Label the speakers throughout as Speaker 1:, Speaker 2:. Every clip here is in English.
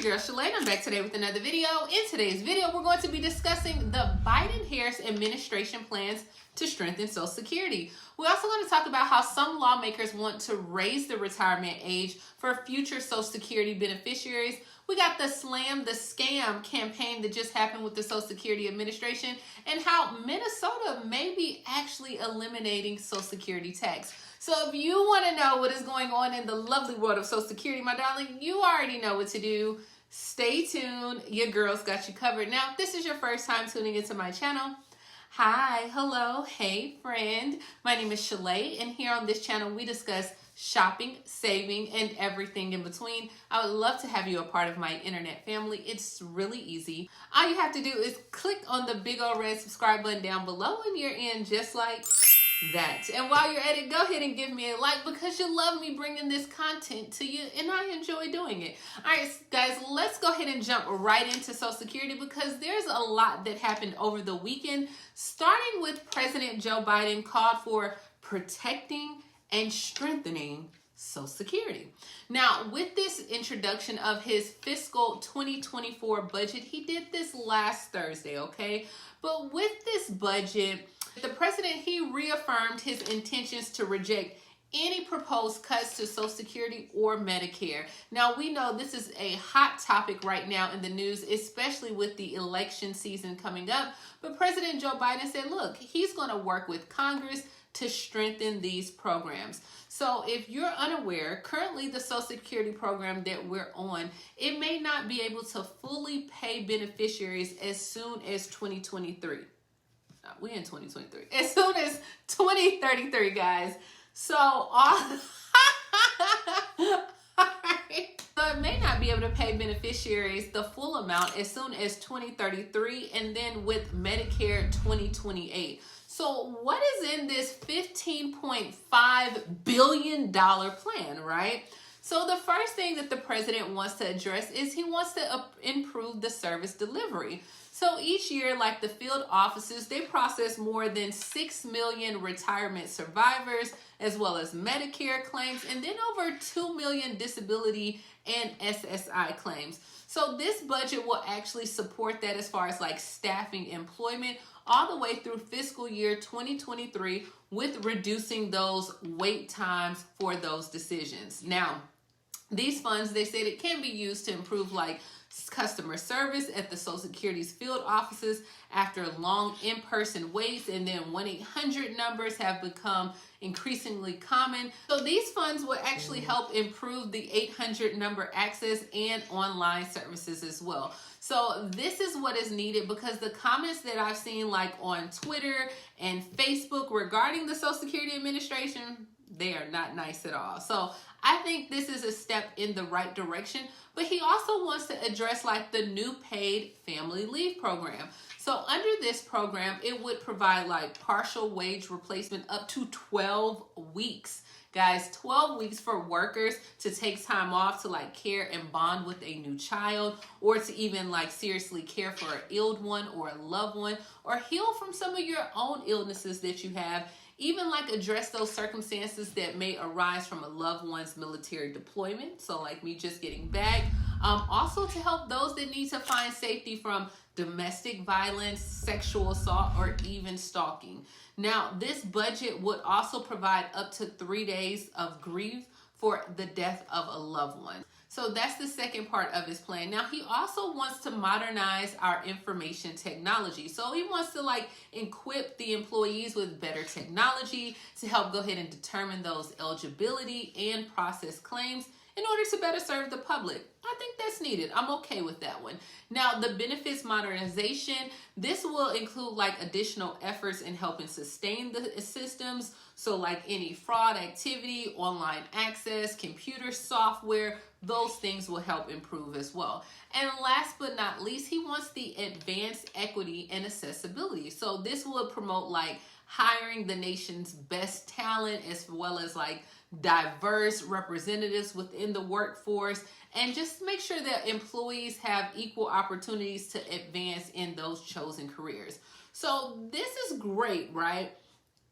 Speaker 1: your girl Shalae, and I'm back today with another video. In today's video, we're going to be discussing the Biden-Harris administration plans to strengthen Social Security. We're also going to talk about how some lawmakers want to raise the retirement age for future Social Security beneficiaries. We got the Slam the Scam campaign that just happened with the Social Security Administration, and how Minnesota may be actually eliminating Social Security tax. So if you want to know what is going on in the lovely world of Social Security, my darling, you already know what to do. Stay tuned. Your girl's got you covered. Now, if this is your first time tuning into my channel, hi, hello, hey, friend. My name is Shalae, and here on this channel, we discuss shopping, saving, and everything in between. I would love to have you a part of my internet family. It's really easy. All you have to do is click on the big old red subscribe button down below, and you're in just like that. And while you're at it, go ahead and give me a like, because you love me bringing this content to you and I enjoy doing it. All right, guys, let's go ahead and jump right into Social Security, because there's a lot that happened over the weekend, starting with President Joe Biden called for protecting and strengthening Social Security. Now, with this introduction of his fiscal 2024 budget, he did this last Thursday, okay? But with this budget, the president, he reaffirmed his intentions to reject any proposed cuts to Social Security or Medicare. Now, we know this is a hot topic right now in the news, especially with the election season coming up. But President Joe Biden said, look, he's going to work with Congress to strengthen these programs. So if you're unaware, currently the Social Security program that we're on, it may not be able to fully pay beneficiaries as soon as 2023. We in 2023. As soon as 2033, guys. So right. So it may not be able to pay beneficiaries the full amount as soon as 2033, and then with Medicare 2028. So what is in this $15.5 billion plan, right? So the first thing that the president wants to address is he wants to improve the service delivery. So each year, like the field offices, they process more than 6 million retirement survivors, as well as Medicare claims, and then over 2 million disability and SSI claims. So this budget will actually support that as far as like staffing employment all the way through fiscal year 2023, with reducing those wait times for those decisions. Now, these funds, they said it can be used to improve like customer service at the Social Security's field offices after long in-person waits, and then 1-800 numbers have become increasingly common. So these funds will actually help improve the 800 number access and online services as well. So this is what is needed, because the comments that I've seen like on Twitter and Facebook regarding the Social Security Administration, they are not nice at all. So I think this is a step in the right direction, but he also wants to address like the new paid family leave program. So under this program, it would provide like partial wage replacement up to 12 weeks. Guys, 12 weeks for workers to take time off to like care and bond with a new child, or to even like seriously care for an ill one or a loved one, or heal from some of your own illnesses that you have. Even like address those circumstances that may arise from a loved one's military deployment. So like me just getting back. Also to help those that need to find safety from domestic violence, sexual assault, or even stalking. Now, this budget would also provide up to 3 days of grief for the death of a loved one. So that's the second part of his plan. Now, he also wants to modernize our information technology. So he wants to like equip the employees with better technology to help go ahead and determine those eligibility and process claims in order to better serve the public. I think that's needed. I'm okay with that one. Now, the benefits modernization, this will include like additional efforts in helping sustain the systems. So like any fraud activity, online access, computer software, those things will help improve as well. And last but not least, he wants the advanced equity and accessibility. So this will promote like hiring the nation's best talent, as well as like diverse representatives within the workforce, and just make sure that employees have equal opportunities to advance in those chosen careers. So this is great, right?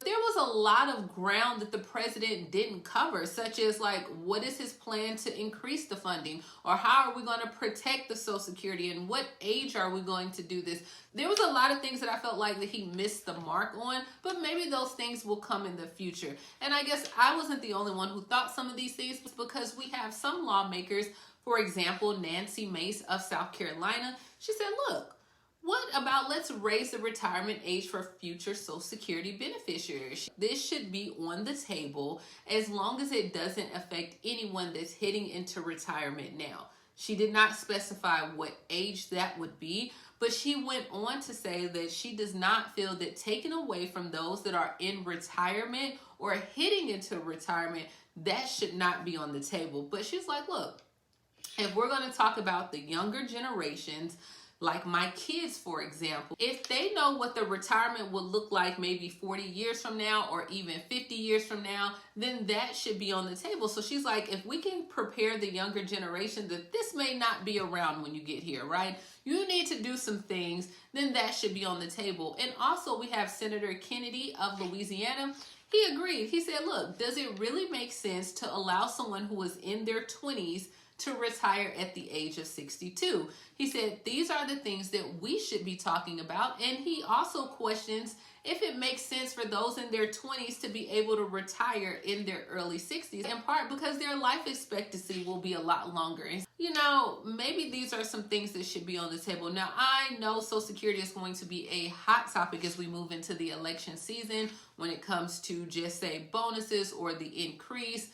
Speaker 1: There was a lot of ground that the president didn't cover, such as like, what is his plan to increase the funding, or how are we going to protect the Social Security, and what age are we going to do this? There was a lot of things that I felt like that he missed the mark on, but maybe those things will come in the future. And I guess I wasn't the only one who thought some of these things, because we have some lawmakers, for example, Nancy Mace of South Carolina. She said, look, what about let's raise the retirement age for future Social Security beneficiaries? This should be on the table as long as it doesn't affect anyone that's heading into retirement now. She did not specify what age that would be, but she went on to say that she does not feel that taking away from those that are in retirement or heading into retirement, that should not be on the table. But she's like, look, if we're going to talk about the younger generations, like my kids, for example, if they know what the retirement would look like maybe 40 years from now or even 50 years from now, then that should be on the table. So she's like, if we can prepare the younger generation that this may not be around when you get here, right? You need to do some things, then that should be on the table. And also we have Senator Kennedy of Louisiana. He agreed. He said, look, does it really make sense to allow someone who is in their 20s to retire at the age of 62? He said these are the things that we should be talking about, and he also questions if it makes sense for those in their 20s to be able to retire in their early 60s, in part because their life expectancy will be a lot longer. And, you know, maybe these are some things that should be on the table. Now, I know Social Security is going to be a hot topic as we move into the election season when it comes to just say bonuses or the increase.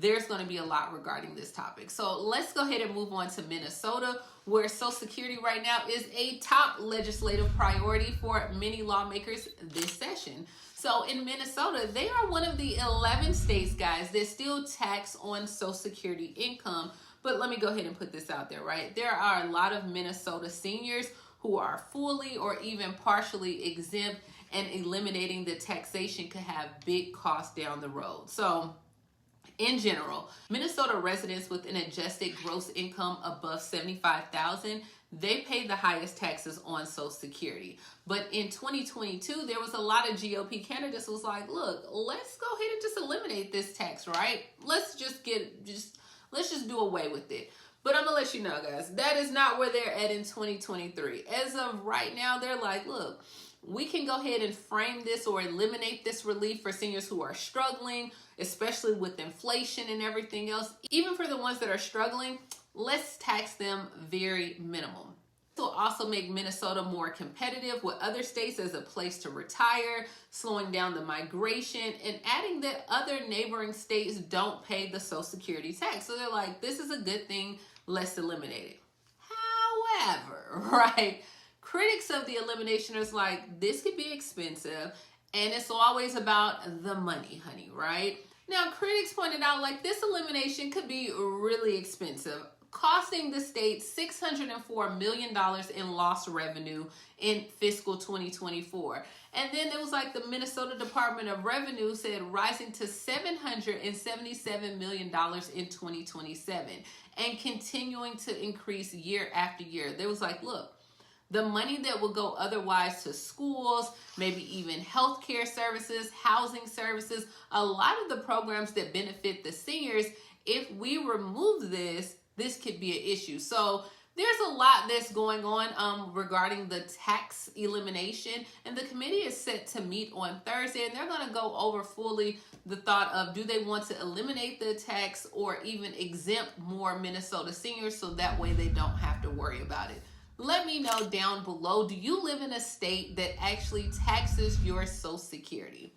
Speaker 1: There's going to be a lot regarding this topic. So let's go ahead and move on to Minnesota, where Social Security right now is a top legislative priority for many lawmakers this session. So in Minnesota, they are one of the 11 states, guys, that still tax on Social Security income. But let me go ahead and put this out there, right? There are a lot of Minnesota seniors who are fully or even partially exempt, and eliminating the taxation could have big costs down the road. So in general, Minnesota residents with an adjusted gross income above $75,000, they pay the highest taxes on Social Security. But in 2022, there was a lot of GOP candidates who was like, look, let's go ahead and just eliminate this tax, right? Let's just do away with it. But I'm gonna let you know, guys, that is not where they're at in 2023. As of right now, they're like, look, we can go ahead and frame this or eliminate this relief for seniors who are struggling, especially with inflation and everything else. Even for the ones that are struggling, let's tax them very minimum. This will also make Minnesota more competitive with other states as a place to retire, slowing down the migration, and adding that other neighboring states don't pay the Social Security tax. So they're like, this is a good thing, let's eliminate it. However, right, critics of the elimination is like, this could be expensive, and it's always about the money, honey, right? Now, critics pointed out like this elimination could be really expensive, costing the state $604 million in lost revenue in fiscal 2024. And then it was like the Minnesota Department of Revenue said rising to $777 million in 2027 and continuing to increase year after year. They was like, look, the money that will go otherwise to schools, maybe even healthcare services, housing services, a lot of the programs that benefit the seniors, if we remove this, this could be an issue. So there's a lot that's going on regarding the tax elimination, and the committee is set to meet on Thursday, and they're going to go over fully the thought of, do they want to eliminate the tax or even exempt more Minnesota seniors so that way they don't have to worry about it. Let me know down below, do you live in a state that actually taxes your Social Security?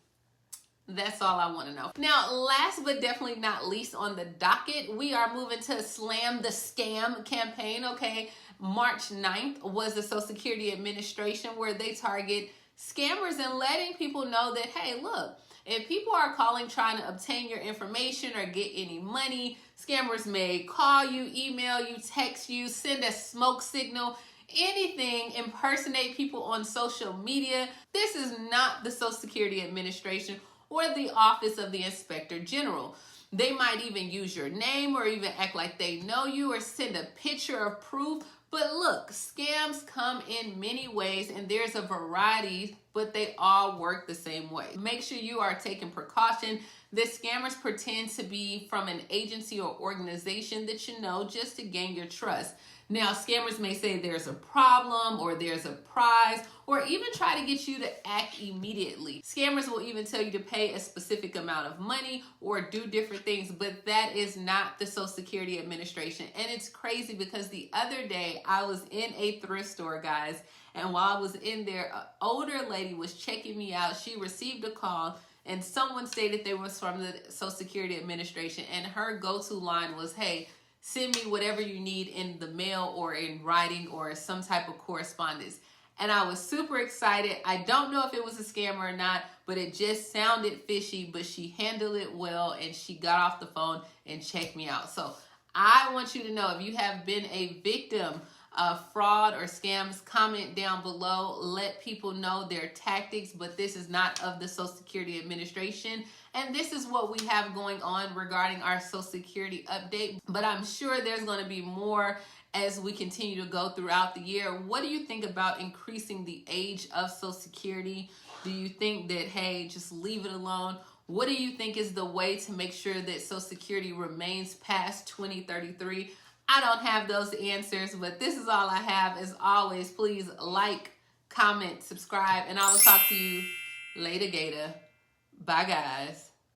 Speaker 1: That's all I want to know. Now, last but definitely not least on the docket, we are moving to Slam the Scam campaign, okay? March 9th was the Social Security Administration where they target scammers and letting people know that, hey, look, if people are calling trying to obtain your information or get any money, scammers may call you, email you, text you, send a smoke signal, anything, impersonate people on social media. This is not the Social Security Administration or the Office of the Inspector General. They might even use your name or even act like they know you or send a picture of proof. But look, scams come in many ways, and there's a variety but they all work the same way. Make sure you are taking precaution. The scammers pretend to be from an agency or organization that you know just to gain your trust. Now, scammers may say there's a problem or there's a prize, or even try to get you to act immediately. Scammers will even tell you to pay a specific amount of money or do different things, but that is not the Social Security Administration. And it's crazy because the other day I was in a thrift store, guys, and while I was in there, an older lady was checking me out. She received a call and someone stated they was from the Social Security Administration, and her go-to line was, hey, send me whatever you need in the mail or in writing or some type of correspondence. And I was super excited. I don't know if it was a scam or not, but it just sounded fishy, but she handled it well and she got off the phone and checked me out. So I want you to know, if you have been a victim of fraud or scams, comment down below. Let people know their tactics, but this is not of the Social Security Administration. And this is what we have going on regarding our Social Security update. But I'm sure there's going to be more as we continue to go throughout the year. What do you think about increasing the age of Social Security? Do you think that, hey, just leave it alone? What do you think is the way to make sure that Social Security remains past 2033? I don't have those answers, but this is all I have. As always, please like, comment, subscribe, and I will talk to you later, Gator. Bye, guys.